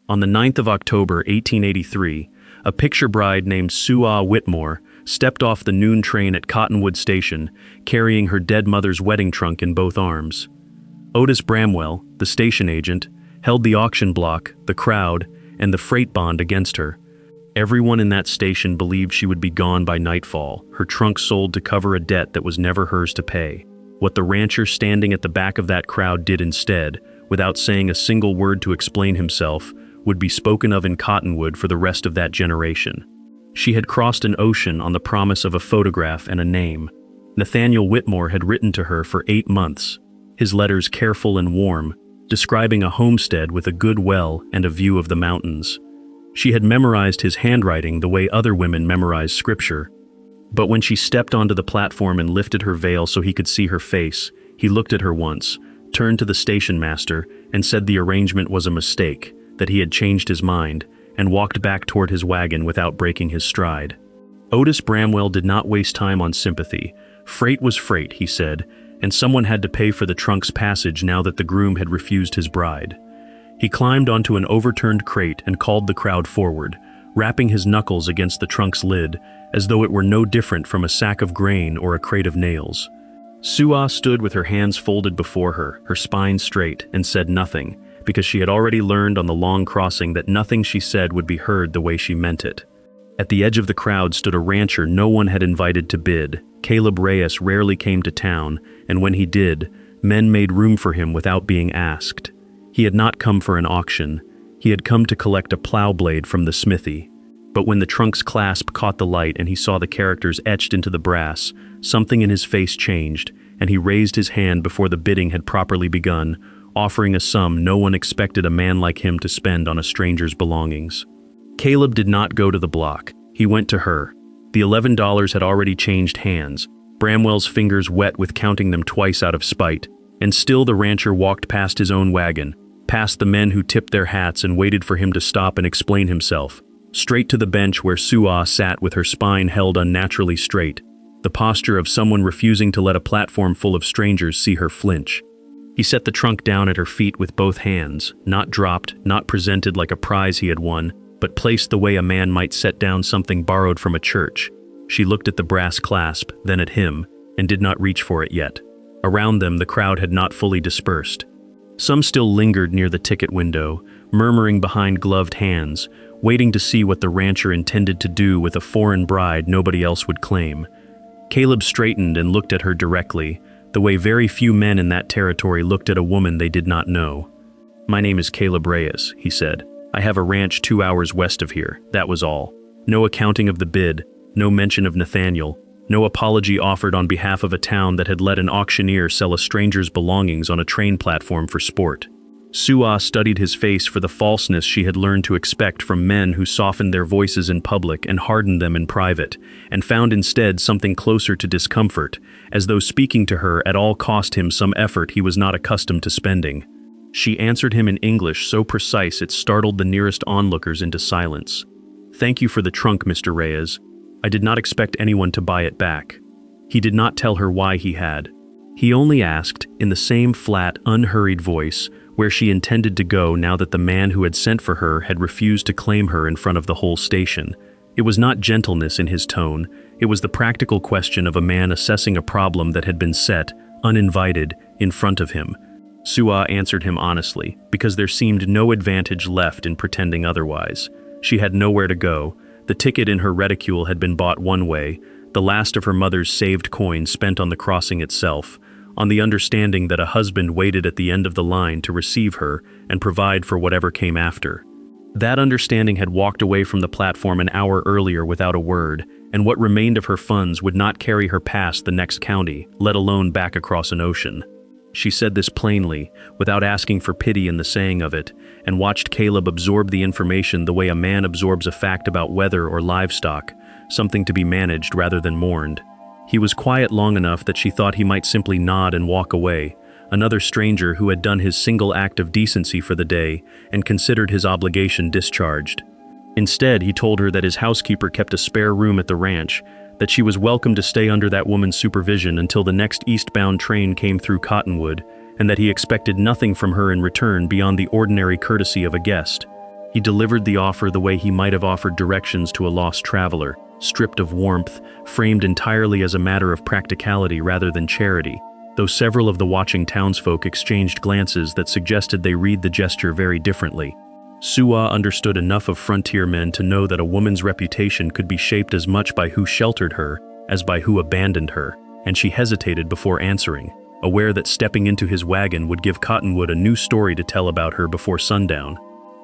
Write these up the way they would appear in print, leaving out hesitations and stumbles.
On the 9th of October, 1883, a picture bride named Sue Whitmore stepped off the noon train at Cottonwood Station, carrying her dead mother's wedding trunk in both arms. Otis Bramwell, the station agent, held the auction block, the crowd, and the freight bond against her. Everyone in that station believed she would be gone by nightfall, her trunk sold to cover a debt that was never hers to pay. What the rancher standing at the back of that crowd did instead, without saying a single word to explain himself, would be spoken of in Cottonwood for the rest of that generation. She had crossed an ocean on the promise of a photograph and a name. Nathaniel Whitmore had written to her for 8 months, his letters careful and warm, describing a homestead with a good well and a view of the mountains. She had memorized his handwriting the way other women memorize scripture. But when she stepped onto the platform and lifted her veil so he could see her face, he looked at her once, turned to the station master, and said the arrangement was a mistake, that he had changed his mind, and walked back toward his wagon without breaking his stride. Otis Bramwell did not waste time on sympathy. Freight was freight, he said, and someone had to pay for the trunk's passage now that the groom had refused his bride. He climbed onto an overturned crate and called the crowd forward, rapping his knuckles against the trunk's lid as though it were no different from a sack of grain or a crate of nails. Sue stood with her hands folded before her, her spine straight, and said nothing, because she had already learned on the long crossing that nothing she said would be heard the way she meant it. At the edge of the crowd stood a rancher no one had invited to bid. Caleb Reyes rarely came to town, and when he did, men made room for him without being asked. He had not come for an auction. He had come to collect a plow blade from the smithy. But when the trunk's clasp caught the light and he saw the characters etched into the brass, something in his face changed, and he raised his hand before the bidding had properly begun, offering a sum no one expected a man like him to spend on a stranger's belongings. Caleb did not go to the block. He went to her. The $11 had already changed hands, Bramwell's fingers wet with counting them twice out of spite, and still the rancher walked past his own wagon, past the men who tipped their hats and waited for him to stop and explain himself, straight to the bench where Sue sat with her spine held unnaturally straight, the posture of someone refusing to let a platform full of strangers see her flinch. He set the trunk down at her feet with both hands, not dropped, not presented like a prize he had won, but placed the way a man might set down something borrowed from a church. She looked at the brass clasp, then at him, and did not reach for it yet. Around them, the crowd had not fully dispersed. Some still lingered near the ticket window, murmuring behind gloved hands, waiting to see what the rancher intended to do with a foreign bride nobody else would claim. Caleb straightened and looked at her directly, the way very few men in that territory looked at a woman they did not know. "My name is Caleb Reyes," he said. "I have a ranch 2 hours west of here, that was all. No accounting of the bid, no mention of Nathaniel, no apology offered on behalf of a town that had let an auctioneer sell a stranger's belongings on a train platform for sport." Sue studied his face for the falseness she had learned to expect from men who softened their voices in public and hardened them in private, and found instead something closer to discomfort, as though speaking to her at all cost him some effort he was not accustomed to spending. She answered him in English so precise it startled the nearest onlookers into silence. "Thank you for the trunk, Mr. Reyes. I did not expect anyone to buy it back." He did not tell her why he had. He only asked, in the same flat, unhurried voice, where she intended to go now that the man who had sent for her had refused to claim her in front of the whole station. It was not gentleness in his tone, it was the practical question of a man assessing a problem that had been set, uninvited, in front of him. Sue answered him honestly, because there seemed no advantage left in pretending otherwise. She had nowhere to go. The ticket in her reticule had been bought one way, the last of her mother's saved coins spent on the crossing itself, on the understanding that a husband waited at the end of the line to receive her and provide for whatever came after. That understanding had walked away from the platform an hour earlier without a word, and what remained of her funds would not carry her past the next county, let alone back across an ocean. She said this plainly, without asking for pity in the saying of it, and watched Caleb absorb the information the way a man absorbs a fact about weather or livestock, something to be managed rather than mourned. He was quiet long enough that she thought he might simply nod and walk away, another stranger who had done his single act of decency for the day and considered his obligation discharged. Instead, he told her that his housekeeper kept a spare room at the ranch, that she was welcome to stay under that woman's supervision until the next eastbound train came through Cottonwood, and that he expected nothing from her in return beyond the ordinary courtesy of a guest. He delivered the offer the way he might have offered directions to a lost traveler, stripped of warmth, framed entirely as a matter of practicality rather than charity, though several of the watching townsfolk exchanged glances that suggested they read the gesture very differently. Suwa understood enough of frontier men to know that a woman's reputation could be shaped as much by who sheltered her as by who abandoned her, and she hesitated before answering, aware that stepping into his wagon would give Cottonwood a new story to tell about her before sundown.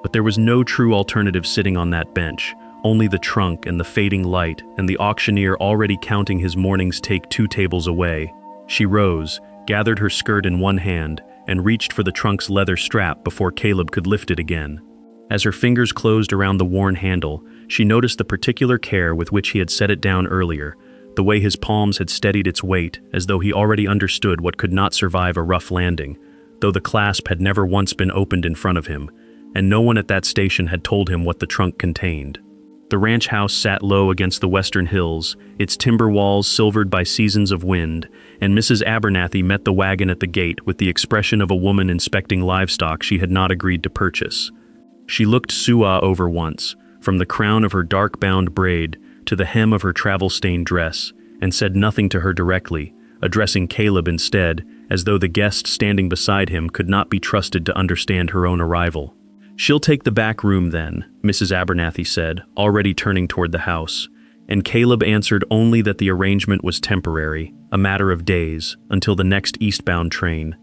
But there was no true alternative sitting on that bench, only the trunk and the fading light and the auctioneer already counting his morning's take 2 tables away. She rose, gathered her skirt in one hand, and reached for the trunk's leather strap before Caleb could lift it again. As her fingers closed around the worn handle, she noticed the particular care with which he had set it down earlier, the way his palms had steadied its weight as though he already understood what could not survive a rough landing, though the clasp had never once been opened in front of him, and no one at that station had told him what the trunk contained. The ranch house sat low against the western hills, its timber walls silvered by seasons of wind, and Mrs. Abernathy met the wagon at the gate with the expression of a woman inspecting livestock she had not agreed to purchase. She looked Suwa over once, from the crown of her dark-bound braid to the hem of her travel-stained dress, and said nothing to her directly, addressing Caleb instead, as though the guest standing beside him could not be trusted to understand her own arrival. "She'll take the back room then," Mrs. Abernathy said, already turning toward the house, and Caleb answered only that the arrangement was temporary, a matter of days, until the next eastbound train.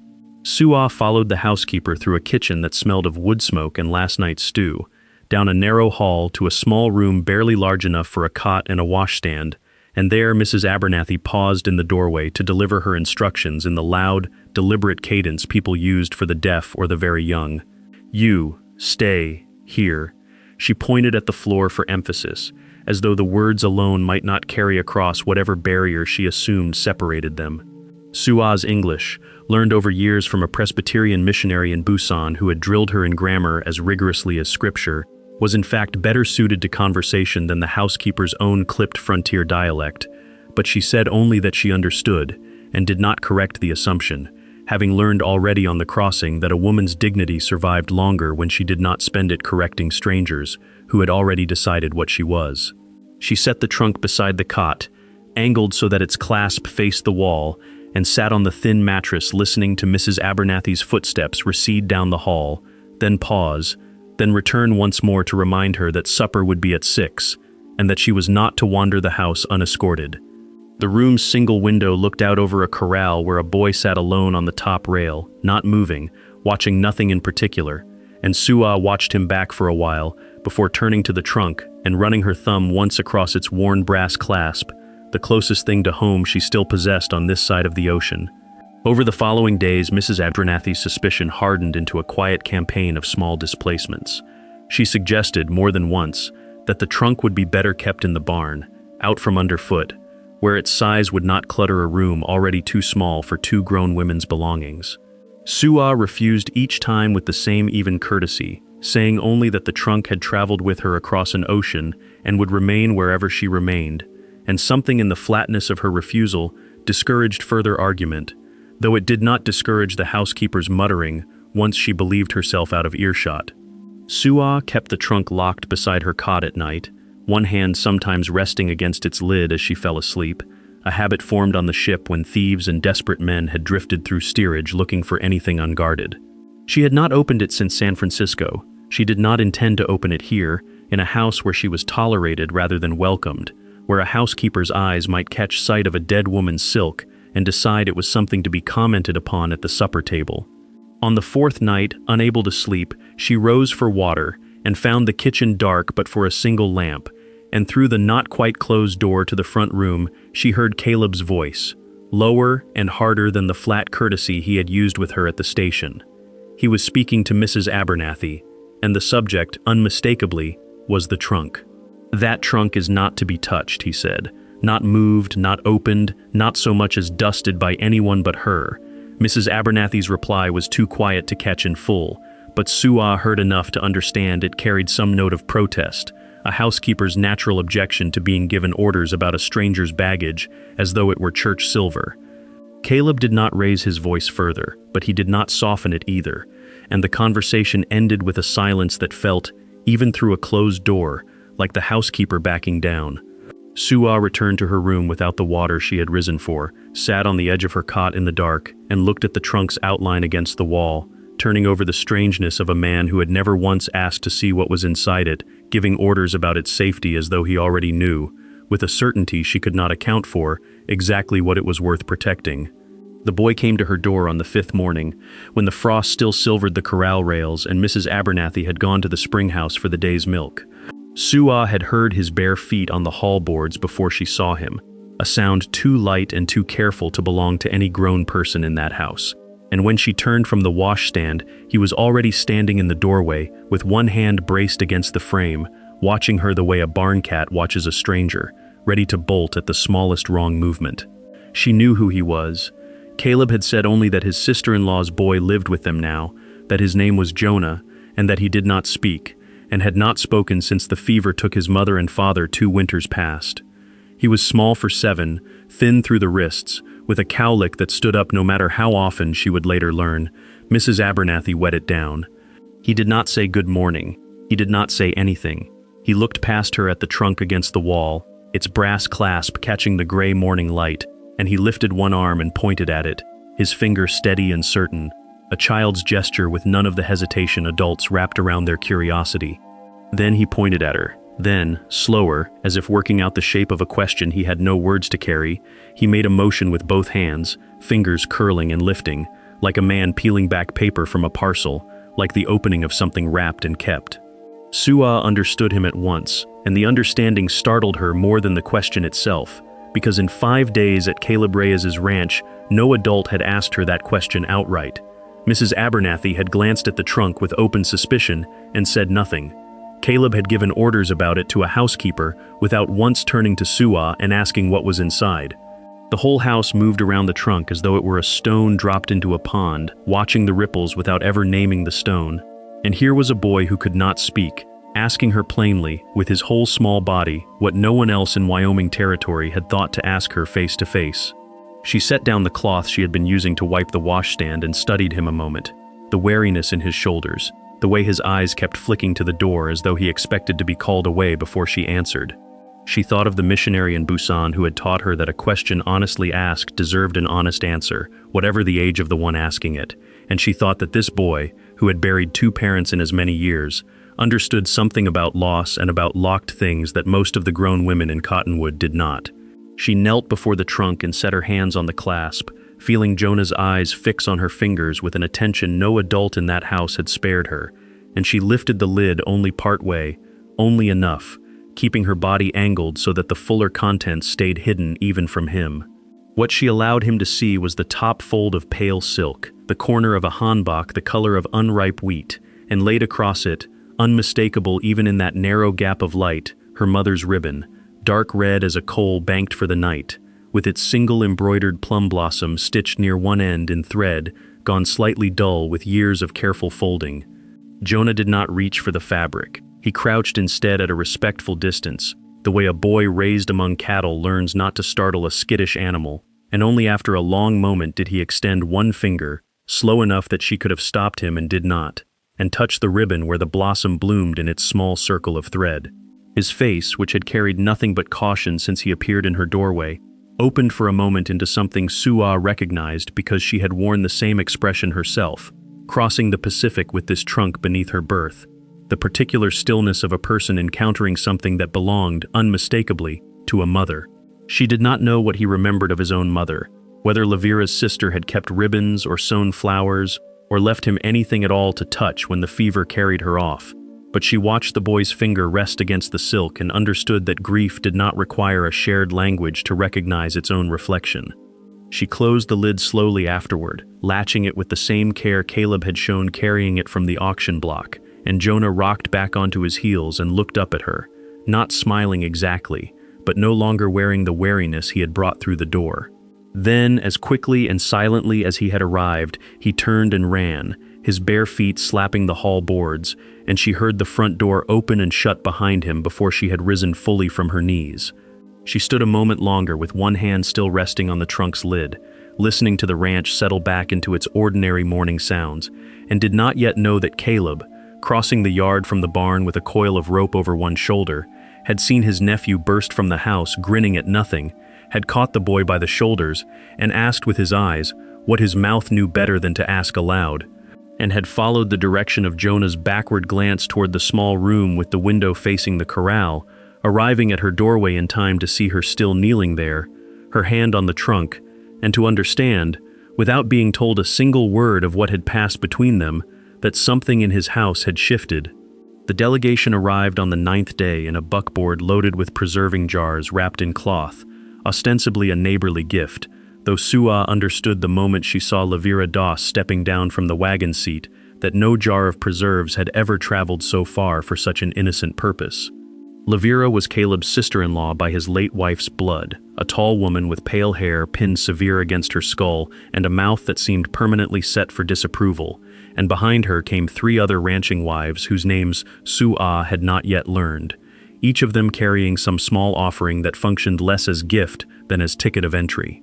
Suwa followed the housekeeper through a kitchen that smelled of wood smoke and last night's stew, down a narrow hall to a small room barely large enough for a cot and a washstand, and there Mrs. Abernathy paused in the doorway to deliver her instructions in the loud, deliberate cadence people used for the deaf or the very young. "You, stay, here." She pointed at the floor for emphasis, as though the words alone might not carry across whatever barrier she assumed separated them. Suwa's English, learned over years from a Presbyterian missionary in Busan who had drilled her in grammar as rigorously as scripture, was in fact better suited to conversation than the housekeeper's own clipped frontier dialect, but she said only that she understood, and did not correct the assumption, having learned already on the crossing that a woman's dignity survived longer when she did not spend it correcting strangers who had already decided what she was. She set the trunk beside the cot, angled so that its clasp faced the wall, and sat on the thin mattress listening to Mrs. Abernathy's footsteps recede down the hall, then pause, then return once more to remind her that supper would be at 6, and that she was not to wander the house unescorted. The room's single window looked out over a corral where a boy sat alone on the top rail, not moving, watching nothing in particular, and Suwa watched him back for a while before turning to the trunk and running her thumb once across its worn brass clasp, the closest thing to home she still possessed on this side of the ocean. Over the following days, Mrs. Abernathy's suspicion hardened into a quiet campaign of small displacements. She suggested, more than once, that the trunk would be better kept in the barn, out from underfoot, where its size would not clutter a room already too small for 2 grown women's belongings. Suwa refused each time with the same even courtesy, saying only that the trunk had traveled with her across an ocean and would remain wherever she remained, and something in the flatness of her refusal discouraged further argument, though it did not discourage the housekeeper's muttering once she believed herself out of earshot. Suwa kept the trunk locked beside her cot at night, one hand sometimes resting against its lid as she fell asleep, a habit formed on the ship when thieves and desperate men had drifted through steerage looking for anything unguarded. She had not opened it since San Francisco. She did not intend to open it here, in a house where she was tolerated rather than welcomed, where a housekeeper's eyes might catch sight of a dead woman's silk and decide it was something to be commented upon at the supper table. On the 4th night, unable to sleep, she rose for water and found the kitchen dark but for a single lamp, and through the not-quite-closed door to the front room, she heard Caleb's voice, lower and harder than the flat courtesy he had used with her at the station. He was speaking to Mrs. Abernathy, and the subject, unmistakably, was the trunk. "That trunk is not to be touched," he said. "Not moved, not opened, not so much as dusted by anyone but her." Mrs. Abernathy's reply was too quiet to catch in full, but Suwa heard enough to understand it carried some note of protest, a housekeeper's natural objection to being given orders about a stranger's baggage as though it were church silver. Caleb did not raise his voice further, but he did not soften it either, and the conversation ended with a silence that felt, even through a closed door, like the housekeeper backing down. Suah returned to her room without the water she had risen for, sat on the edge of her cot in the dark, and looked at the trunk's outline against the wall, turning over the strangeness of a man who had never once asked to see what was inside it, giving orders about its safety as though he already knew, with a certainty she could not account for, exactly what it was worth protecting. The boy came to her door on the 5th morning, when the frost still silvered the corral rails and Mrs. Abernathy had gone to the spring house for the day's milk. Suah had heard his bare feet on the hall boards before she saw him, a sound too light and too careful to belong to any grown person in that house. And when she turned from the washstand, he was already standing in the doorway, with one hand braced against the frame, watching her the way a barn cat watches a stranger, ready to bolt at the smallest wrong movement. She knew who he was. Caleb had said only that his sister-in-law's boy lived with them now, that his name was Jonah, and that he did not speak, and had not spoken since the fever took his mother and father 2 winters past. He was small for 7, thin through the wrists, with a cowlick that stood up no matter how often, she would later learn. Mrs. Abernathy wet it down. He did not say good morning. He did not say anything. He looked past her at the trunk against the wall, its brass clasp catching the gray morning light, and he lifted one arm and pointed at it, his finger steady and certain, a child's gesture with none of the hesitation adults wrapped around their curiosity. Then he pointed at her. Then, slower, as if working out the shape of a question he had no words to carry, he made a motion with both hands, fingers curling and lifting, like a man peeling back paper from a parcel, like the opening of something wrapped and kept. Suah understood him at once, and the understanding startled her more than the question itself, because in 5 days at Caleb Reyes's ranch, no adult had asked her that question outright. Mrs. Abernathy had glanced at the trunk with open suspicion and said nothing. Caleb had given orders about it to a housekeeper without once turning to Suah and asking what was inside. The whole house moved around the trunk as though it were a stone dropped into a pond, watching the ripples without ever naming the stone. And here was a boy who could not speak, asking her plainly, with his whole small body, what no one else in Wyoming territory had thought to ask her face to face. She set down the cloth she had been using to wipe the washstand and studied him a moment, the wariness in his shoulders, the way his eyes kept flicking to the door as though he expected to be called away before she answered. She thought of the missionary in Busan who had taught her that a question honestly asked deserved an honest answer, whatever the age of the one asking it, and she thought that this boy, who had buried 2 parents in as many years, understood something about loss and about locked things that most of the grown women in Cottonwood did not. She knelt before the trunk and set her hands on the clasp, feeling Jonah's eyes fix on her fingers with an attention no adult in that house had spared her, and she lifted the lid only part way, only enough, keeping her body angled so that the fuller contents stayed hidden even from him. What she allowed him to see was the top fold of pale silk, the corner of a hanbok the color of unripe wheat, and laid across it, unmistakable even in that narrow gap of light, her mother's ribbon, dark red as a coal banked for the night, with its single embroidered plum blossom stitched near one end in thread, gone slightly dull with years of careful folding. Jonah did not reach for the fabric. He crouched instead at a respectful distance, the way a boy raised among cattle learns not to startle a skittish animal, and only after a long moment did he extend one finger, slow enough that she could have stopped him and did not, and touch the ribbon where the blossom bloomed in its small circle of thread. His face, which had carried nothing but caution since he appeared in her doorway, opened for a moment into something Suah recognized because she had worn the same expression herself, crossing the Pacific with this trunk beneath her berth, the particular stillness of a person encountering something that belonged, unmistakably, to a mother. She did not know what he remembered of his own mother, whether Lavira's sister had kept ribbons or sewn flowers, or left him anything at all to touch when the fever carried her off. But she watched the boy's finger rest against the silk and understood that grief did not require a shared language to recognize its own reflection. She closed the lid slowly afterward, latching it with the same care Caleb had shown carrying it from the auction block, and Jonah rocked back onto his heels and looked up at her, not smiling exactly, but no longer wearing the wariness he had brought through the door. Then, as quickly and silently as he had arrived, he turned and ran, his bare feet slapping the hall boards, and she heard the front door open and shut behind him before she had risen fully from her knees. She stood a moment longer with one hand still resting on the trunk's lid, listening to the ranch settle back into its ordinary morning sounds, and did not yet know that Caleb, crossing the yard from the barn with a coil of rope over one shoulder, had seen his nephew burst from the house grinning at nothing, had caught the boy by the shoulders and asked with his eyes what his mouth knew better than to ask aloud, and had followed the direction of Jonah's backward glance toward the small room with the window facing the corral, arriving at her doorway in time to see her still kneeling there, her hand on the trunk, and to understand, without being told a single word of what had passed between them, that something in his house had shifted. The delegation arrived on the 9th day in a buckboard loaded with preserving jars wrapped in cloth, ostensibly a neighborly gift, though Su'a understood the moment she saw Levira Doss stepping down from the wagon seat that no jar of preserves had ever traveled so far for such an innocent purpose. Levira was Caleb's sister-in-law by his late wife's blood, a tall woman with pale hair pinned severe against her skull and a mouth that seemed permanently set for disapproval, and behind her came 3 other ranching wives whose names Su'a had not yet learned, each of them carrying some small offering that functioned less as gift than as ticket of entry.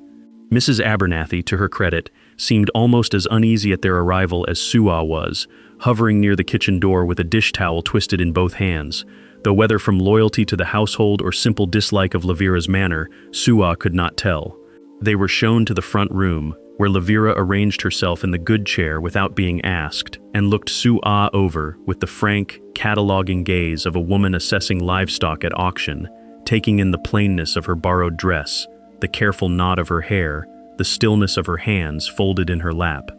Mrs. Abernathy, to her credit, seemed almost as uneasy at their arrival as Su'a was, hovering near the kitchen door with a dish towel twisted in both hands, though whether from loyalty to the household or simple dislike of Levira's manner, Su'a could not tell. They were shown to the front room, where Levira arranged herself in the good chair without being asked, and looked Su'a over with the frank, cataloging gaze of a woman assessing livestock at auction, taking in the plainness of her borrowed dress, the careful knot of her hair, the stillness of her hands folded in her lap.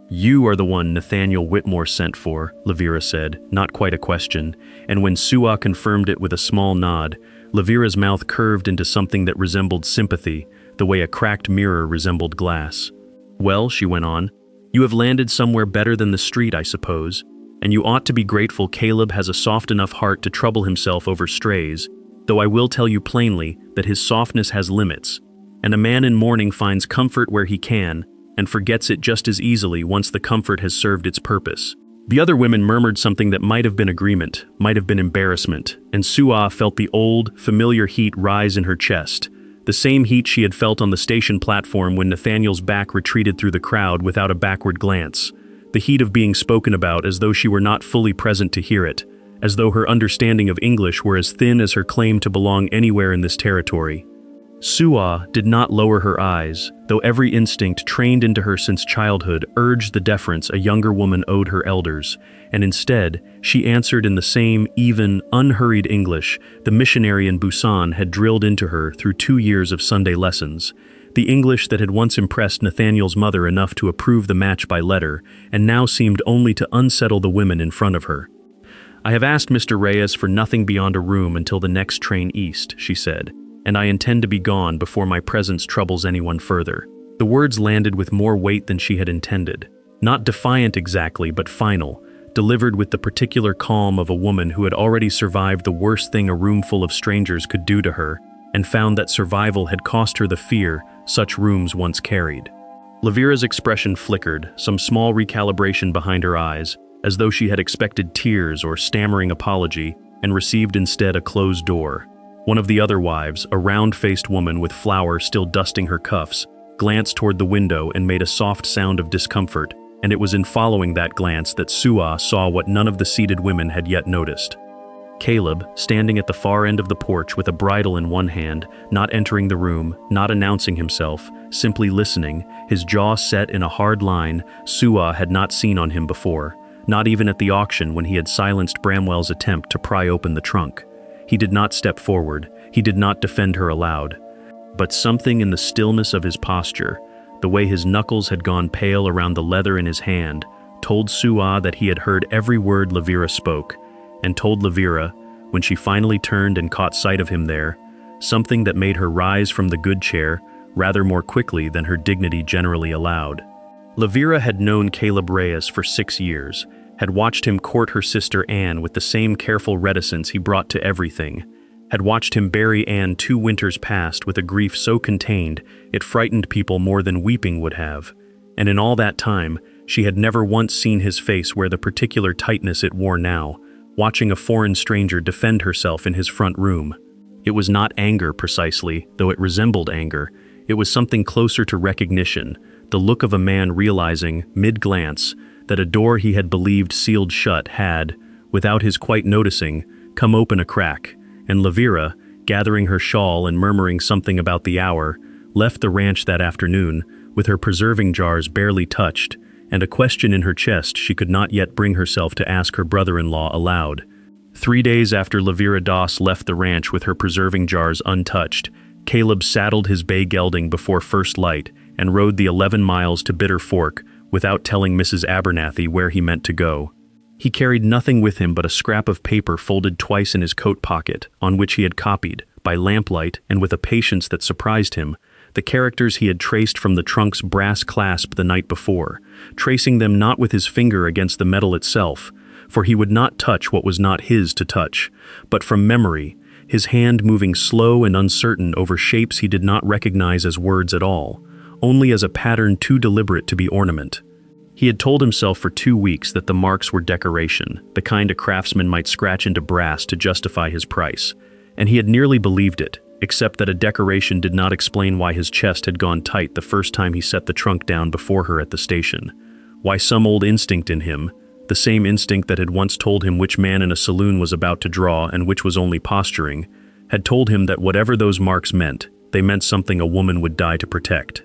"You are the one Nathaniel Whitmore sent for," Levira said, not quite a question, and when Su'a confirmed it with a small nod, Levira's mouth curved into something that resembled sympathy, the way a cracked mirror resembled glass. "Well," she went on, "you have landed somewhere better than the street, I suppose, and you ought to be grateful Caleb has a soft enough heart to trouble himself over strays, though I will tell you plainly that his softness has limits, and a man in mourning finds comfort where he can, and forgets it just as easily once the comfort has served its purpose." The other women murmured something that might have been agreement, might have been embarrassment, and Su'a felt the old, familiar heat rise in her chest, the same heat she had felt on the station platform when Nathaniel's back retreated through the crowd without a backward glance, the heat of being spoken about as though she were not fully present to hear it, as though her understanding of English were as thin as her claim to belong anywhere in this territory. Su'a did not lower her eyes, though every instinct trained into her since childhood urged the deference a younger woman owed her elders, and instead, she answered in the same, even, unhurried English the missionary in Busan had drilled into her through 2 years of Sunday lessons, the English that had once impressed Nathaniel's mother enough to approve the match by letter, and now seemed only to unsettle the women in front of her. "I have asked Mr. Reyes for nothing beyond a room until the next train east," she said, "and I intend to be gone before my presence troubles anyone further." The words landed with more weight than she had intended. Not defiant exactly, but final, delivered with the particular calm of a woman who had already survived the worst thing a room full of strangers could do to her, and found that survival had cost her the fear such rooms once carried. Levira's expression flickered, some small recalibration behind her eyes, as though she had expected tears or stammering apology, and received instead a closed door. One of the other wives, a round-faced woman with flour still dusting her cuffs, glanced toward the window and made a soft sound of discomfort, and it was in following that glance that Su'a saw what none of the seated women had yet noticed. Caleb, standing at the far end of the porch with a bridle in one hand, not entering the room, not announcing himself, simply listening, his jaw set in a hard line Su'a had not seen on him before, not even at the auction when he had silenced Bramwell's attempt to pry open the trunk. He did not step forward, he did not defend her aloud. But something in the stillness of his posture, the way his knuckles had gone pale around the leather in his hand, told Su'a that he had heard every word Levira spoke, and told Levira, when she finally turned and caught sight of him there, something that made her rise from the good chair rather more quickly than her dignity generally allowed. Levira had known Caleb Reyes for 6 years, had watched him court her sister Anne with the same careful reticence he brought to everything, had watched him bury Anne 2 winters past with a grief so contained it frightened people more than weeping would have, and in all that time she had never once seen his face wear the particular tightness it wore now, watching a foreign stranger defend herself in his front room. It was not anger precisely, though it resembled anger. It was something closer to recognition, the look of a man realizing, mid-glance, that a door he had believed sealed shut had, without his quite noticing, come open a crack, and Elvira, gathering her shawl and murmuring something about the hour, left the ranch that afternoon, with her preserving jars barely touched, and a question in her chest she could not yet bring herself to ask her brother-in-law aloud. 3 days after Elvira Doss left the ranch with her preserving jars untouched, Caleb saddled his bay gelding before first light and rode the 11 miles to Bitter Fork without telling Mrs. Abernathy where he meant to go. He carried nothing with him but a scrap of paper folded twice in his coat pocket, on which he had copied, by lamplight and with a patience that surprised him, the characters he had traced from the trunk's brass clasp the night before, tracing them not with his finger against the metal itself, for he would not touch what was not his to touch, but from memory, his hand moving slow and uncertain over shapes he did not recognize as words at all, only as a pattern too deliberate to be ornament. He had told himself for 2 weeks that the marks were decoration, the kind a craftsman might scratch into brass to justify his price, and he had nearly believed it, except that a decoration did not explain why his chest had gone tight the first time he set the trunk down before her at the station, why some old instinct in him, the same instinct that had once told him which man in a saloon was about to draw and which was only posturing, had told him that whatever those marks meant, they meant something a woman would die to protect.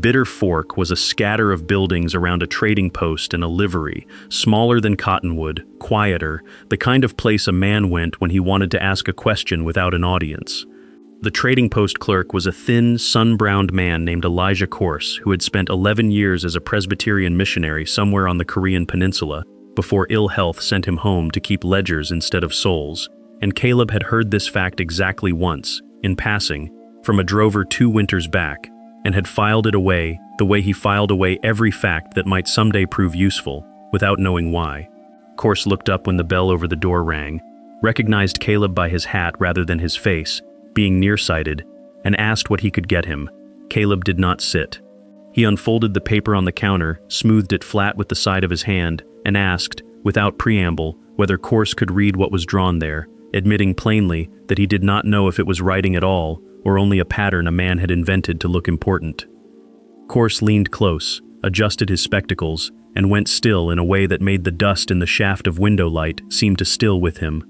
Bitter Fork was a scatter of buildings around a trading post and a livery, smaller than Cottonwood, quieter, the kind of place a man went when he wanted to ask a question without an audience. The trading post clerk was a thin, sun-browned man named Elijah Corse, who had spent 11 years as a Presbyterian missionary somewhere on the Korean peninsula, before ill health sent him home to keep ledgers instead of souls, and Caleb had heard this fact exactly once, in passing, from a drover 2 winters back, and had filed it away the way he filed away every fact that might someday prove useful, without knowing why. Corse looked up when the bell over the door rang, recognized Caleb by his hat rather than his face, being nearsighted, and asked what he could get him. Caleb did not sit. He unfolded the paper on the counter, smoothed it flat with the side of his hand, and asked, without preamble, whether Corse could read what was drawn there, admitting plainly that he did not know if it was writing at all, or only a pattern a man had invented to look important. Corse leaned close, adjusted his spectacles, and went still in a way that made the dust in the shaft of window light seem to still with him.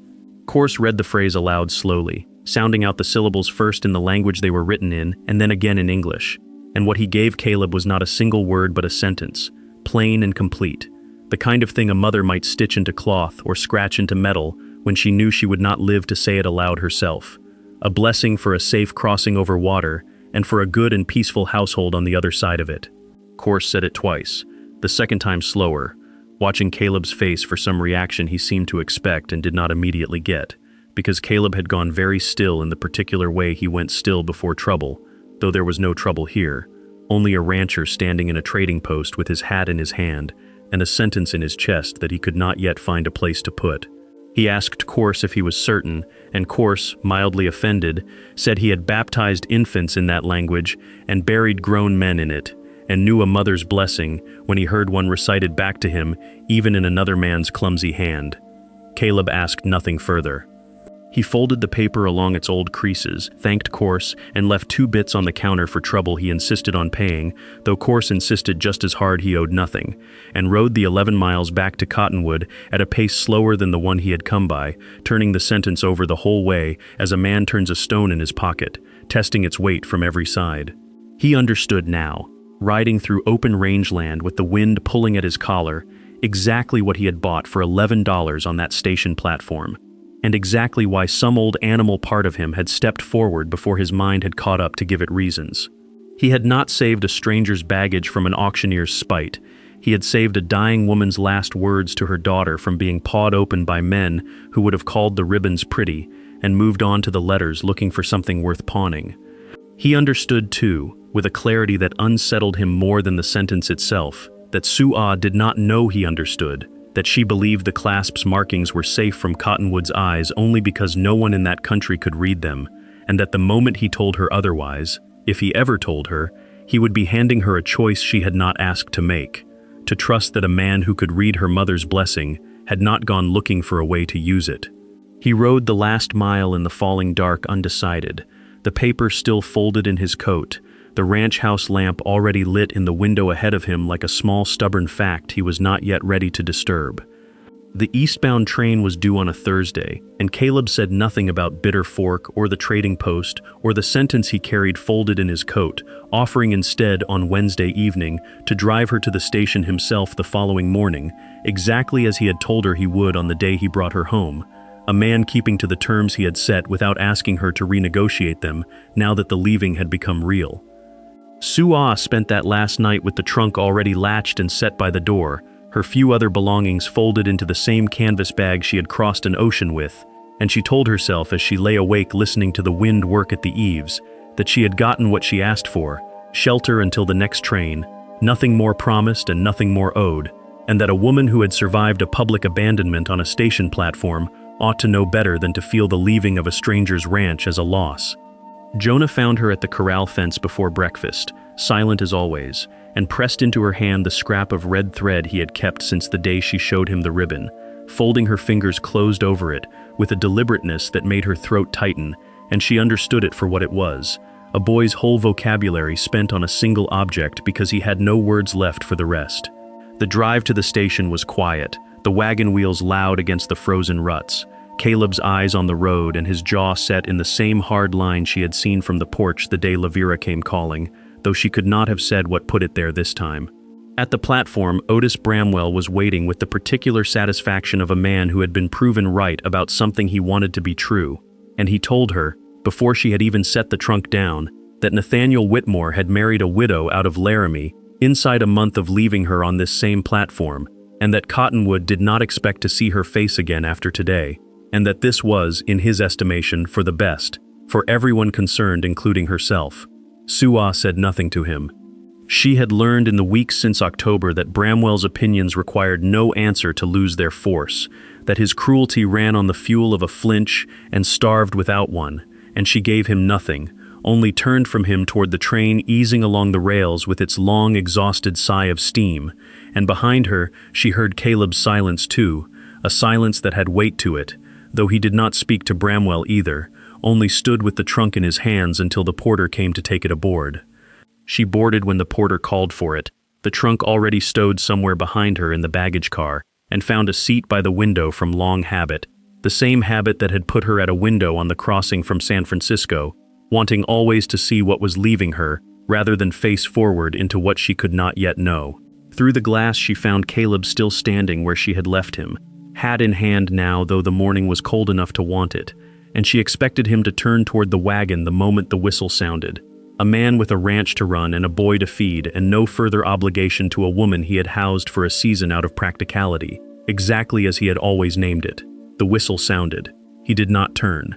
Corse read the phrase aloud slowly, sounding out the syllables first in the language they were written in, and then again in English. And what he gave Caleb was not a single word but a sentence, plain and complete, the kind of thing a mother might stitch into cloth or scratch into metal when she knew she would not live to say it aloud herself. A blessing for a safe crossing over water, and for a good and peaceful household on the other side of it. Corse said it twice, the second time slower, watching Caleb's face for some reaction he seemed to expect and did not immediately get, because Caleb had gone very still in the particular way he went still before trouble, though there was no trouble here, only a rancher standing in a trading post with his hat in his hand and a sentence in his chest that he could not yet find a place to put. He asked Corse if he was certain, and Corse, mildly offended, said he had baptized infants in that language and buried grown men in it, and knew a mother's blessing when he heard one recited back to him, even in another man's clumsy hand. Caleb asked nothing further. He folded the paper along its old creases, thanked Corse, and left 2 bits on the counter for trouble he insisted on paying, though Corse insisted just as hard he owed nothing, and rode the 11 miles back to Cottonwood at a pace slower than the one he had come by, turning the sentence over the whole way as a man turns a stone in his pocket, testing its weight from every side. He understood now, riding through open rangeland with the wind pulling at his collar, exactly what he had bought for $11 on that station platform, and exactly why some old animal part of him had stepped forward before his mind had caught up to give it reasons. He had not saved a stranger's baggage from an auctioneer's spite. He had saved a dying woman's last words to her daughter from being pawed open by men who would have called the ribbons pretty, and moved on to the letters looking for something worth pawning. He understood, too, with a clarity that unsettled him more than the sentence itself, that Sue did not know he understood, that she believed the clasp's markings were safe from Cottonwood's eyes only because no one in that country could read them, and that the moment he told her otherwise, if he ever told her, he would be handing her a choice she had not asked to make, to trust that a man who could read her mother's blessing had not gone looking for a way to use it. He rode the last mile in the falling dark undecided, the paper still folded in his coat, the ranch house lamp already lit in the window ahead of him like a small stubborn fact he was not yet ready to disturb. The eastbound train was due on a Thursday, and Caleb said nothing about Bitter Fork or the trading post or the sentence he carried folded in his coat, offering instead on Wednesday evening to drive her to the station himself the following morning, exactly as he had told her he would on the day he brought her home, a man keeping to the terms he had set without asking her to renegotiate them now that the leaving had become real. Sue spent that last night with the trunk already latched and set by the door, her few other belongings folded into the same canvas bag she had crossed an ocean with, and she told herself as she lay awake listening to the wind work at the eaves, that she had gotten what she asked for, shelter until the next train, nothing more promised and nothing more owed, and that a woman who had survived a public abandonment on a station platform ought to know better than to feel the leaving of a stranger's ranch as a loss. Jonah found her at the corral fence before breakfast, silent as always, and pressed into her hand the scrap of red thread he had kept since the day she showed him the ribbon, folding her fingers closed over it with a deliberateness that made her throat tighten, and she understood it for what it was, a boy's whole vocabulary spent on a single object because he had no words left for the rest. The drive to the station was quiet, the wagon wheels loud against the frozen ruts, Caleb's eyes on the road and his jaw set in the same hard line she had seen from the porch the day Lavira came calling, though she could not have said what put it there this time. At the platform, Otis Bramwell was waiting with the particular satisfaction of a man who had been proven right about something he wanted to be true, and he told her, before she had even set the trunk down, that Nathaniel Whitmore had married a widow out of Laramie inside a month of leaving her on this same platform, and that Cottonwood did not expect to see her face again after today, and that this was, in his estimation, for the best, for everyone concerned including herself. Sue said nothing to him. She had learned in the weeks since October that Bramwell's opinions required no answer to lose their force, that his cruelty ran on the fuel of a flinch and starved without one, and she gave him nothing, only turned from him toward the train easing along the rails with its long exhausted sigh of steam, and behind her she heard Caleb's silence too, a silence that had weight to it, though he did not speak to Bramwell either, only stood with the trunk in his hands until the porter came to take it aboard. She boarded when the porter called for it, the trunk already stowed somewhere behind her in the baggage car, and found a seat by the window from long habit, the same habit that had put her at a window on the crossing from San Francisco, wanting always to see what was leaving her, rather than face forward into what she could not yet know. Through the glass she found Caleb still standing where she had left him, hat in hand now though the morning was cold enough to want it, and she expected him to turn toward the wagon the moment the whistle sounded. A man with a ranch to run and a boy to feed and no further obligation to a woman he had housed for a season out of practicality, exactly as he had always named it. The whistle sounded. He did not turn.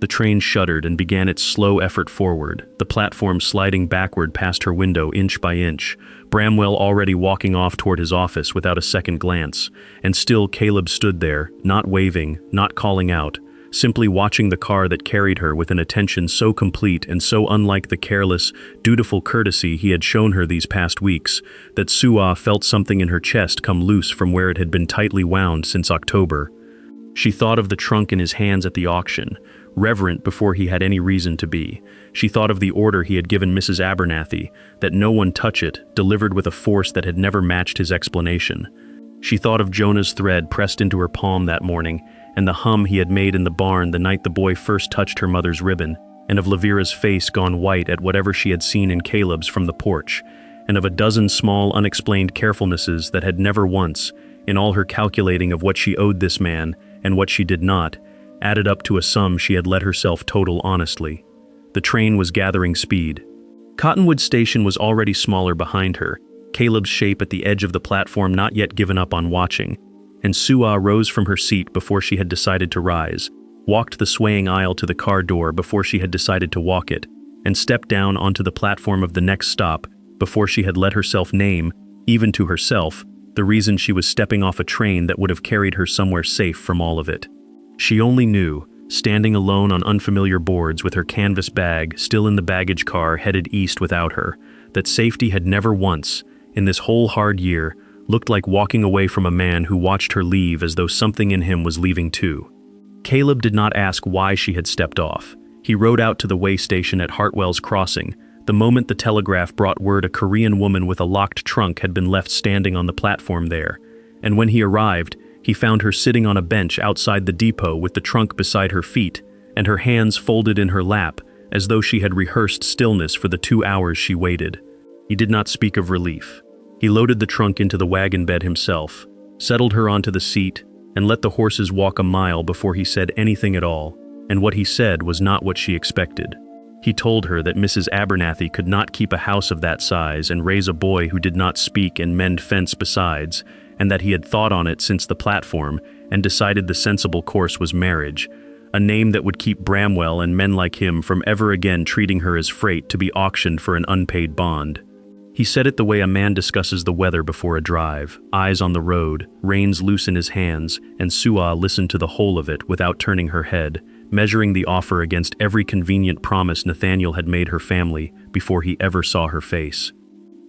The train shuddered and began its slow effort forward, the platform sliding backward past her window inch by inch, Bramwell already walking off toward his office without a second glance, and still Caleb stood there, not waving, not calling out, simply watching the car that carried her with an attention so complete and so unlike the careless, dutiful courtesy he had shown her these past weeks, that Sue felt something in her chest come loose from where it had been tightly wound since October. She thought of the trunk in his hands at the auction, reverent before he had any reason to be. She thought of the order he had given Mrs. Abernathy, that no one touch it, delivered with a force that had never matched his explanation. She thought of Jonah's thread pressed into her palm that morning, and the hum he had made in the barn the night the boy first touched her mother's ribbon, and of Lavira's face gone white at whatever she had seen in Caleb's from the porch, and of a dozen small unexplained carefulnesses that had never once, in all her calculating of what she owed this man and what she did not, added up to a sum she had let herself total honestly. The train was gathering speed. Cottonwood Station was already smaller behind her, Caleb's shape at the edge of the platform not yet given up on watching, and Sue rose from her seat before she had decided to rise, walked the swaying aisle to the car door before she had decided to walk it, and stepped down onto the platform of the next stop before she had let herself name, even to herself, the reason she was stepping off a train that would have carried her somewhere safe from all of it. She only knew, standing alone on unfamiliar boards with her canvas bag still in the baggage car headed east without her, that safety had never once, in this whole hard year, looked like walking away from a man who watched her leave as though something in him was leaving too. Caleb did not ask why she had stepped off. He rode out to the way station at Hartwell's Crossing, the moment the telegraph brought word a Korean woman with a locked trunk had been left standing on the platform there, and when he arrived, He found her sitting on a bench outside the depot with the trunk beside her feet, and her hands folded in her lap, as though she had rehearsed stillness for the 2 hours she waited. He did not speak of relief. He loaded the trunk into the wagon bed himself, settled her onto the seat, and let the horses walk a mile before he said anything at all, and what he said was not what she expected. He told her that Mrs. Abernathy could not keep a house of that size and raise a boy who did not speak and mend fence besides, and that he had thought on it since the platform and decided the sensible course was marriage, a name that would keep Bramwell and men like him from ever again treating her as freight to be auctioned for an unpaid bond. He said it the way a man discusses the weather before a drive, eyes on the road, reins loose in his hands, and Sua listened to the whole of it without turning her head, measuring the offer against every convenient promise Nathaniel had made her family before he ever saw her face.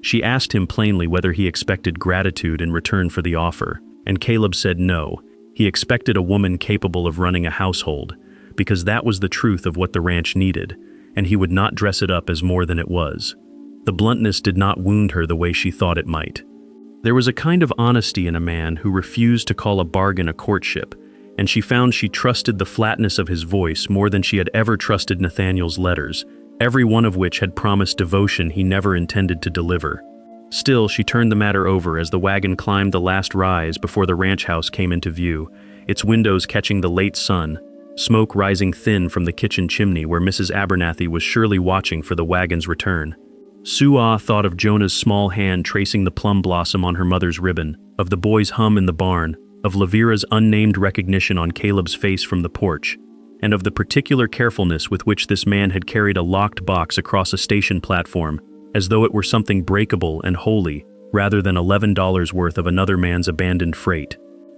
She asked him plainly whether he expected gratitude in return for the offer, and Caleb said no. He expected a woman capable of running a household, because that was the truth of what the ranch needed, and he would not dress it up as more than it was. The bluntness did not wound her the way she thought it might. There was a kind of honesty in a man who refused to call a bargain a courtship, and she found she trusted the flatness of his voice more than she had ever trusted Nathaniel's letters, every one of which had promised devotion he never intended to deliver. Still, she turned the matter over as the wagon climbed the last rise before the ranch house came into view, its windows catching the late sun, smoke rising thin from the kitchen chimney where Mrs. Abernathy was surely watching for the wagon's return. Sua thought of Jonah's small hand tracing the plum blossom on her mother's ribbon, of the boy's hum in the barn, of Lavira's unnamed recognition on Caleb's face from the porch, and of the particular carefulness with which this man had carried a locked box across a station platform, as though it were something breakable and holy, rather than $11 worth of another man's abandoned freight.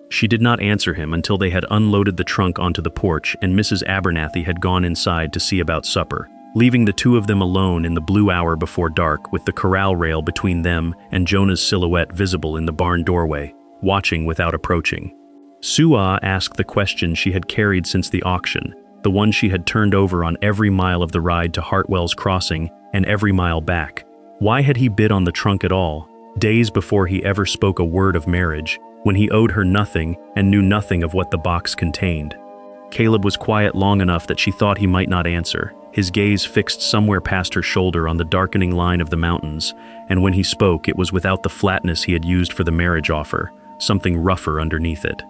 She did not answer him until they had unloaded the trunk onto the porch and Mrs. Abernathy had gone inside to see about supper, leaving the two of them alone in the blue hour before dark with the corral rail between them and Jonah's silhouette visible in the barn doorway, watching without approaching. Sua asked the question she had carried since the auction, the one she had turned over on every mile of the ride to Hartwell's Crossing and every mile back. Why had he bid on the trunk at all, days before he ever spoke a word of marriage, when he owed her nothing and knew nothing of what the box contained? Caleb was quiet long enough that she thought he might not answer, his gaze fixed somewhere past her shoulder on the darkening line of the mountains, and when he spoke it was without the flatness he had used for the marriage offer, something rougher underneath it.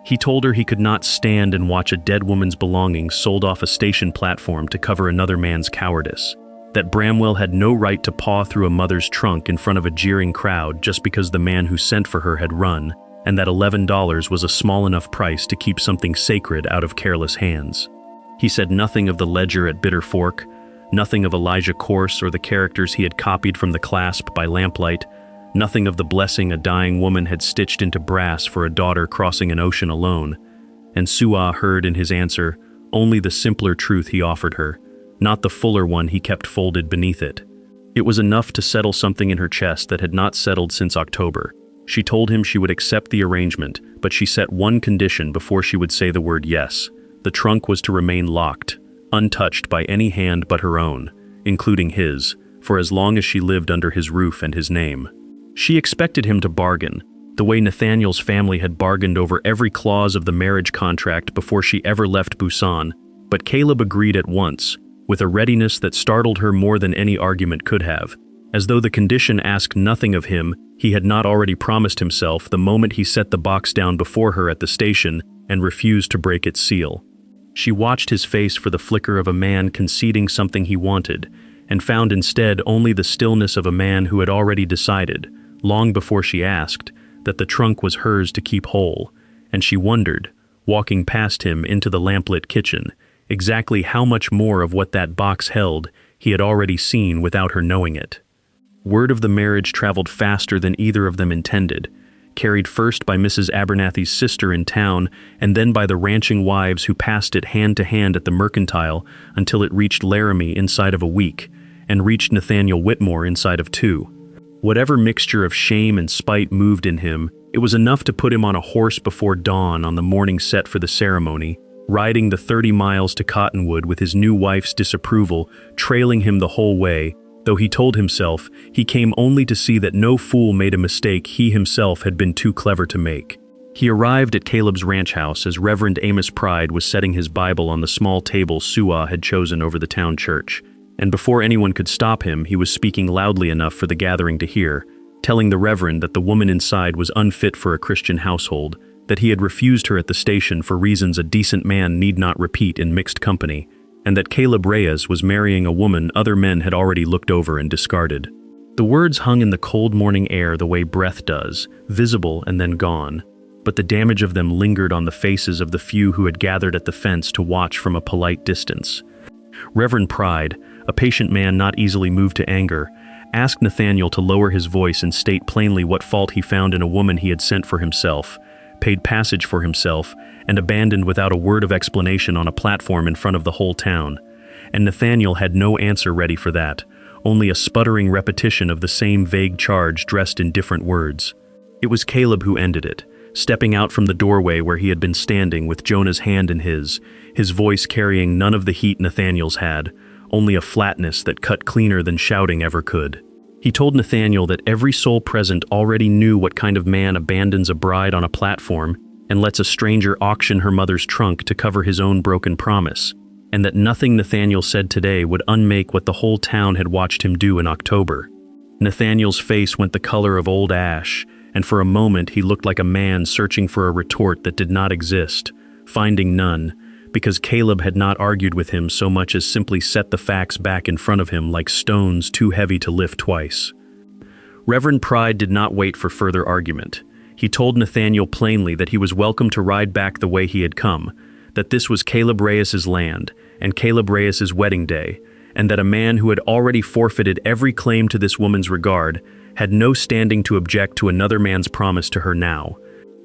He told her he could not stand and watch a dead woman's belongings sold off a station platform to cover another man's cowardice, that Bramwell had no right to paw through a mother's trunk in front of a jeering crowd just because the man who sent for her had run, and that $11 was a small enough price to keep something sacred out of careless hands. He said nothing of the ledger at Bitter Fork, nothing of Elijah Corse or the characters he had copied from The Clasp by lamplight, nothing of the blessing a dying woman had stitched into brass for a daughter crossing an ocean alone, and Sua heard in his answer only the simpler truth he offered her, not the fuller one he kept folded beneath it. It was enough to settle something in her chest that had not settled since October. She told him she would accept the arrangement, but she set one condition before she would say the word yes. The trunk was to remain locked, untouched by any hand but her own, including his, for as long as she lived under his roof and his name. She expected him to bargain, the way Nathaniel's family had bargained over every clause of the marriage contract before she ever left Busan, but Caleb agreed at once, with a readiness that startled her more than any argument could have, as though the condition asked nothing of him he had not already promised himself the moment he set the box down before her at the station and refused to break its seal. She watched his face for the flicker of a man conceding something he wanted, and found instead only the stillness of a man who had already decided, long before she asked, that the trunk was hers to keep whole, and she wondered, walking past him into the lamplit kitchen, exactly how much more of what that box held he had already seen without her knowing it. Word of the marriage traveled faster than either of them intended, carried first by Mrs. Abernathy's sister in town and then by the ranching wives who passed it hand to hand at the mercantile until it reached Laramie inside of a week, and reached Nathaniel Whitmore inside of 2. Whatever mixture of shame and spite moved in him, it was enough to put him on a horse before dawn on the morning set for the ceremony, riding the 30 miles to Cottonwood with his new wife's disapproval trailing him the whole way, though he told himself he came only to see that no fool made a mistake he himself had been too clever to make. He arrived at Caleb's ranch house as Reverend Amos Pride was setting his Bible on the small table Suah had chosen over the town church, and before anyone could stop him, he was speaking loudly enough for the gathering to hear, telling the Reverend that the woman inside was unfit for a Christian household, that he had refused her at the station for reasons a decent man need not repeat in mixed company, and that Caleb Reyes was marrying a woman other men had already looked over and discarded. The words hung in the cold morning air the way breath does, visible and then gone, but the damage of them lingered on the faces of the few who had gathered at the fence to watch from a polite distance. Reverend Pride, a patient man not easily moved to anger, asked Nathaniel to lower his voice and state plainly what fault he found in a woman he had sent for himself, paid passage for himself, and abandoned without a word of explanation on a platform in front of the whole town. And Nathaniel had no answer ready for that, only a sputtering repetition of the same vague charge dressed in different words. It was Caleb who ended it, stepping out from the doorway where he had been standing with Jonah's hand in his voice carrying none of the heat Nathaniel's had, only a flatness that cut cleaner than shouting ever could. He told Nathaniel that every soul present already knew what kind of man abandons a bride on a platform and lets a stranger auction her mother's trunk to cover his own broken promise, and that nothing Nathaniel said today would unmake what the whole town had watched him do in October. Nathaniel's face went the color of old ash, and for a moment he looked like a man searching for a retort that did not exist, finding none, because Caleb had not argued with him so much as simply set the facts back in front of him like stones too heavy to lift twice. Reverend Pride did not wait for further argument. He told Nathaniel plainly that he was welcome to ride back the way he had come, that this was Caleb Reyes's land and Caleb Reyes's wedding day, and that a man who had already forfeited every claim to this woman's regard had no standing to object to another man's promise to her now.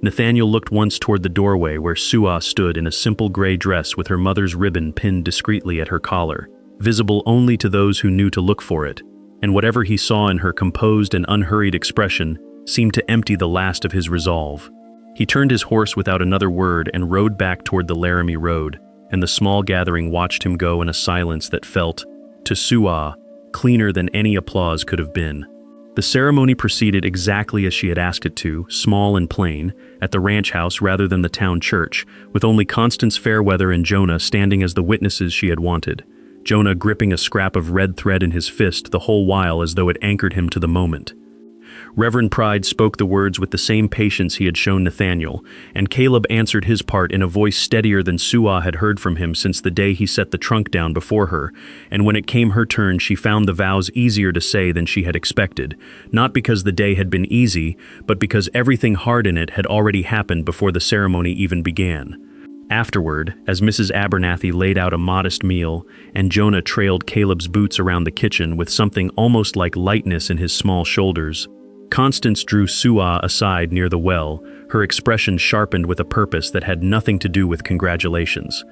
Nathaniel looked once toward the doorway where Suah stood in a simple gray dress with her mother's ribbon pinned discreetly at her collar, visible only to those who knew to look for it, and whatever he saw in her composed and unhurried expression seemed to empty the last of his resolve. He turned his horse without another word and rode back toward the Laramie Road, and the small gathering watched him go in a silence that felt, to Suah, cleaner than any applause could have been. The ceremony proceeded exactly as she had asked it to, small and plain, at the ranch house rather than the town church, with only Constance Fairweather and Jonah standing as the witnesses she had wanted, Jonah gripping a scrap of red thread in his fist the whole while as though it anchored him to the moment. Reverend Pride spoke the words with the same patience he had shown Nathaniel, and Caleb answered his part in a voice steadier than Suah had heard from him since the day he set the trunk down before her, and when it came her turn she found the vows easier to say than she had expected, not because the day had been easy, but because everything hard in it had already happened before the ceremony even began. Afterward, as Mrs. Abernathy laid out a modest meal, and Jonah trailed Caleb's boots around the kitchen with something almost like lightness in his small shoulders, Constance drew Suah aside near the well, her expression sharpened with a purpose that had nothing to do with congratulations.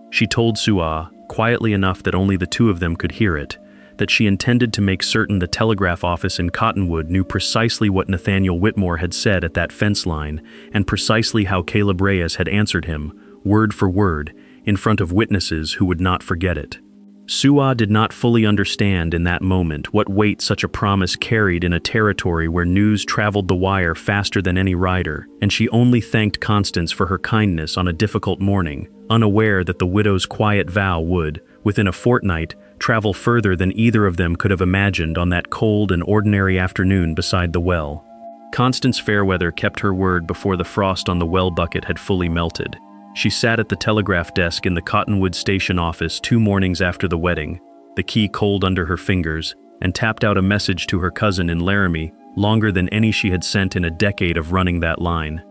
She told Suah, quietly enough that only the two of them could hear it, that she intended to make certain the telegraph office in Cottonwood knew precisely what Nathaniel Whitmore had said at that fence line, and precisely how Caleb Reyes had answered him, word for word, in front of witnesses who would not forget it. Suah did not fully understand in that moment what weight such a promise carried in a territory where news traveled the wire faster than any rider, and she only thanked Constance for her kindness on a difficult morning, unaware that the widow's quiet vow would, within a fortnight, travel further than either of them could have imagined on that cold and ordinary afternoon beside the well. Constance Fairweather kept her word before the frost on the well bucket had fully melted. She sat at the telegraph desk in the Cottonwood station office 2 mornings after the wedding, the key cold under her fingers, and tapped out a message to her cousin in Laramie, longer than any she had sent in a decade of running that line.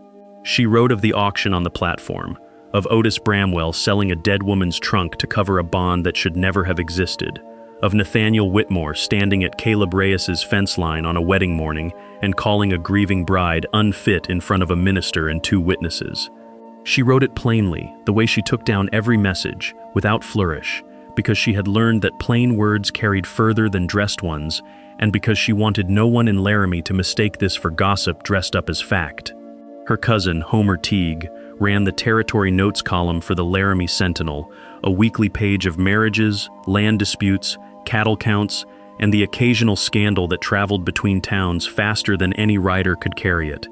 She wrote of the auction on the platform, of Otis Bramwell selling a dead woman's trunk to cover a bond that should never have existed, of Nathaniel Whitmore standing at Caleb Reyes's fence line on a wedding morning and calling a grieving bride unfit in front of a minister and 2 witnesses. She wrote it plainly, the way she took down every message, without flourish, because she had learned that plain words carried further than dressed ones, and because she wanted no one in Laramie to mistake this for gossip dressed up as fact. Her cousin, Homer Teague, ran the Territory Notes column for the Laramie Sentinel, a weekly page of marriages, land disputes, cattle counts, and the occasional scandal that traveled between towns faster than any rider could carry it.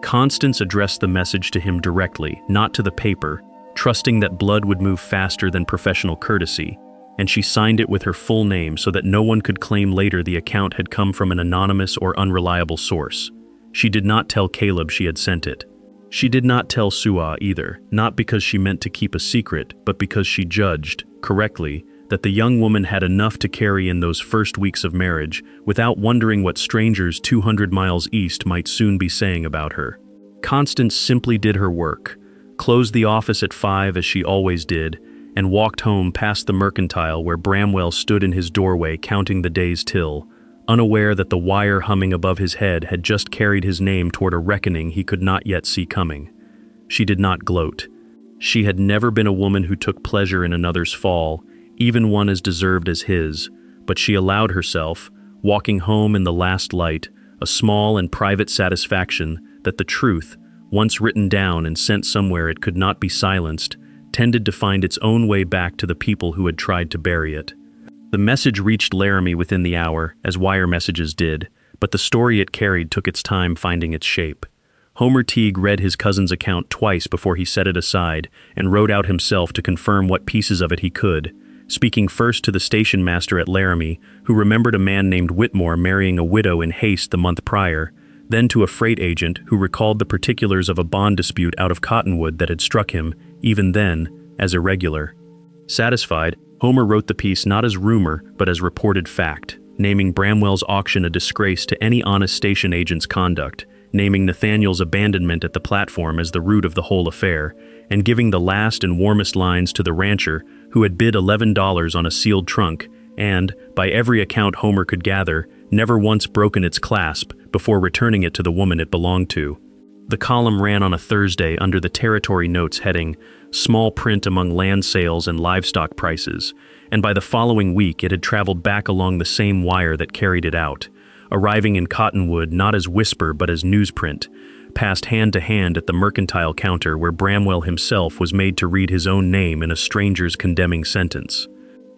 Constance addressed the message to him directly, not to the paper, trusting that blood would move faster than professional courtesy, and she signed it with her full name so that no one could claim later the account had come from an anonymous or unreliable source. She did not tell Caleb she had sent it. She did not tell Sua either, not because she meant to keep a secret, but because she judged, correctly, that the young woman had enough to carry in those first weeks of marriage without wondering what strangers 200 miles east might soon be saying about her. Constance simply did her work, closed the office at 5 as she always did, and walked home past the mercantile where Bramwell stood in his doorway counting the days till, unaware that the wire humming above his head had just carried his name toward a reckoning he could not yet see coming. She did not gloat. She had never been a woman who took pleasure in another's fall, even one as deserved as his, but she allowed herself, walking home in the last light, a small and private satisfaction that the truth, once written down and sent somewhere it could not be silenced, tended to find its own way back to the people who had tried to bury it. The message reached Laramie within the hour, as wire messages did, but the story it carried took its time finding its shape. Homer Teague read his cousin's account twice before he set it aside and wrote out himself to confirm what pieces of it he could, speaking first to the station master at Laramie, who remembered a man named Whitmore marrying a widow in haste the month prior, then to a freight agent who recalled the particulars of a bond dispute out of Cottonwood that had struck him, even then, as irregular. Satisfied, Homer wrote the piece not as rumor but as reported fact, naming Bramwell's auction a disgrace to any honest station agent's conduct, naming Nathaniel's abandonment at the platform as the root of the whole affair, and giving the last and warmest lines to the rancher who had bid $11 on a sealed trunk and, by every account Homer could gather, never once broken its clasp before returning it to the woman it belonged to. The column ran on a Thursday under the Territory Notes heading, Small Print Among Land Sales and Livestock Prices, and by the following week it had traveled back along the same wire that carried it out, arriving in Cottonwood not as whisper but as newsprint, passed hand to hand at the mercantile counter where Bramwell himself was made to read his own name in a stranger's condemning sentence.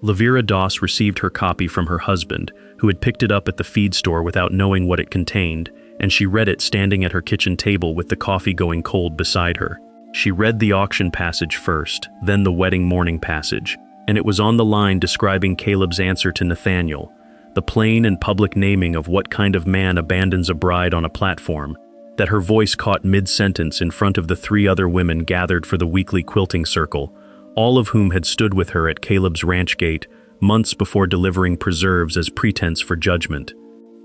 Lavera Doss received her copy from her husband, who had picked it up at the feed store without knowing what it contained, and she read it standing at her kitchen table with the coffee going cold beside her. She read the auction passage first, then the wedding morning passage, and it was on the line describing Caleb's answer to Nathaniel, the plain and public naming of what kind of man abandons a bride on a platform, that her voice caught mid-sentence in front of the 3 other women gathered for the weekly quilting circle, all of whom had stood with her at Caleb's ranch gate months before delivering preserves as pretense for judgment.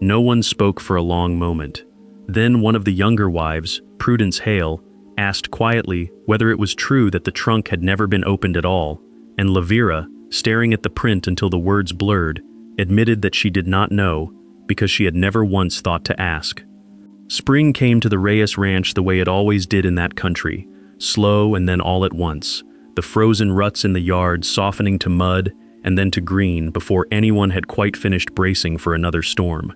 No one spoke for a long moment. Then one of the younger wives, Prudence Hale, asked quietly whether it was true that the trunk had never been opened at all, and Lavera, staring at the print until the words blurred, admitted that she did not know because she had never once thought to ask. Spring came to the Reyes Ranch the way it always did in that country, slow and then all at once, the frozen ruts in the yard softening to mud and then to green before anyone had quite finished bracing for another storm.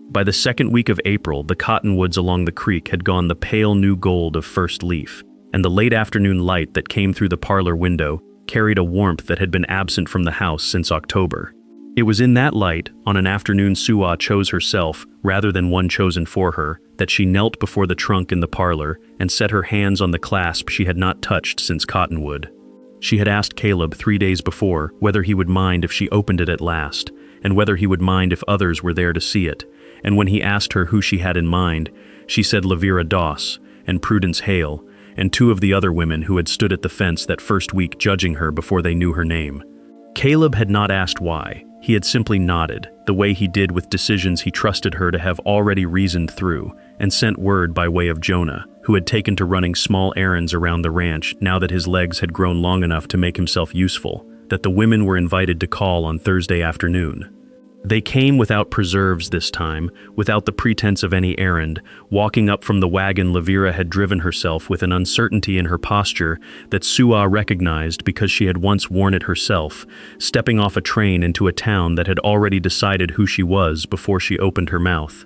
By the second week of April, the cottonwoods along the creek had gone the pale new gold of first leaf, and the late afternoon light that came through the parlor window carried a warmth that had been absent from the house since October. It was in that light, on an afternoon Sua chose herself, rather than one chosen for her, that she knelt before the trunk in the parlor and set her hands on the clasp she had not touched since Cottonwood. She had asked Caleb 3 days before whether he would mind if she opened it at last, and whether he would mind if others were there to see it, and when he asked her who she had in mind, she said Lavera Doss and Prudence Hale, and 2 of the other women who had stood at the fence that first week judging her before they knew her name. Caleb had not asked why. He had simply nodded, the way he did with decisions he trusted her to have already reasoned through, and sent word by way of Jonah, who had taken to running small errands around the ranch now that his legs had grown long enough to make himself useful, that the women were invited to call on Thursday afternoon. They came without preserves this time, without the pretense of any errand, walking up from the wagon Lavera had driven herself with an uncertainty in her posture that Sua recognized because she had once worn it herself, stepping off a train into a town that had already decided who she was before she opened her mouth.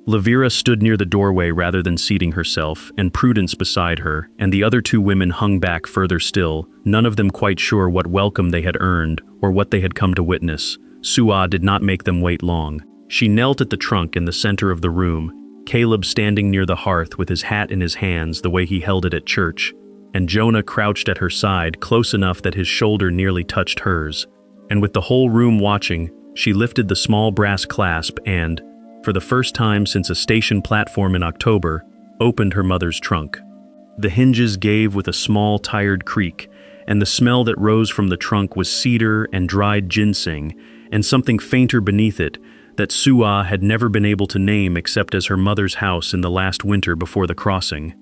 Lavera stood near the doorway rather than seating herself, and Prudence beside her, and the other 2 women hung back further still, none of them quite sure what welcome they had earned or what they had come to witness. Sua did not make them wait long. She knelt at the trunk in the center of the room, Caleb standing near the hearth with his hat in his hands the way he held it at church, and Jonah crouched at her side close enough that his shoulder nearly touched hers. And with the whole room watching, she lifted the small brass clasp and, for the first time since a station platform in October, opened her mother's trunk. The hinges gave with a small, tired creak, and the smell that rose from the trunk was cedar and dried ginseng, and something fainter beneath it that Sua had never been able to name except as her mother's house in the last winter before the crossing.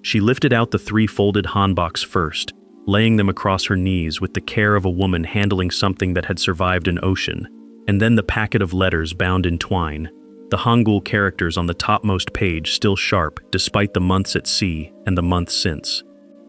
She lifted out the 3 folded hanboks first, laying them across her knees with the care of a woman handling something that had survived an ocean, and then the packet of letters bound in twine, the Hangul characters on the topmost page still sharp despite the months at sea and the months since.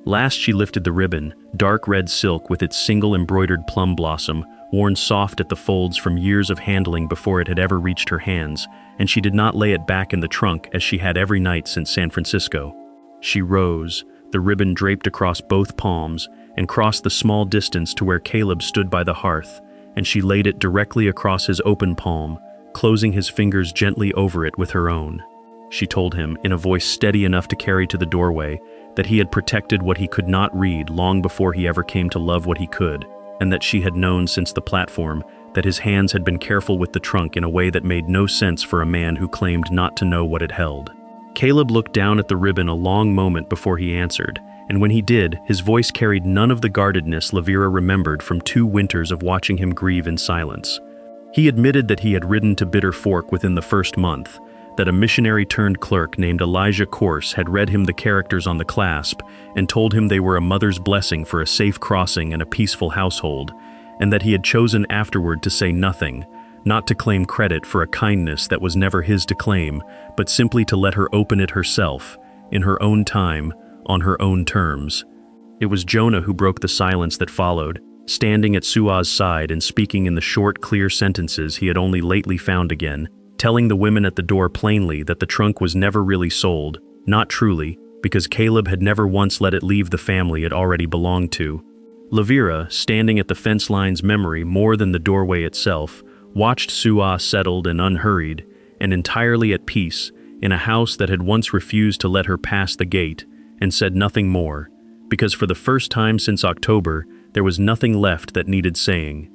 Last she lifted the ribbon, dark red silk with its single embroidered plum blossom, worn soft at the folds from years of handling before it had ever reached her hands, and she did not lay it back in the trunk as she had every night since San Francisco. She rose, the ribbon draped across both palms, and crossed the small distance to where Caleb stood by the hearth, and she laid it directly across his open palm, closing his fingers gently over it with her own. She told him, in a voice steady enough to carry to the doorway, that he had protected what he could not read long before he ever came to love what he could, and that she had known since the platform that his hands had been careful with the trunk in a way that made no sense for a man who claimed not to know what it held. Caleb looked down at the ribbon a long moment before he answered, and when he did, his voice carried none of the guardedness Lavira remembered from 2 winters of watching him grieve in silence. He admitted that he had ridden to Bitter Fork within the first month, that a missionary-turned-clerk named Elijah Corse had read him the characters on the clasp and told him they were a mother's blessing for a safe crossing and a peaceful household, and that he had chosen afterward to say nothing, not to claim credit for a kindness that was never his to claim, but simply to let her open it herself, in her own time, on her own terms. It was Jonah who broke the silence that followed, standing at Sua's side and speaking in the short, clear sentences he had only lately found again, telling the women at the door plainly that the trunk was never really sold, not truly, because Caleb had never once let it leave the family it already belonged to. Lavira, standing at the fence line's memory more than the doorway itself, watched Sua settled and unhurried, and entirely at peace, in a house that had once refused to let her pass the gate, and said nothing more, because for the first time since October, there was nothing left that needed saying.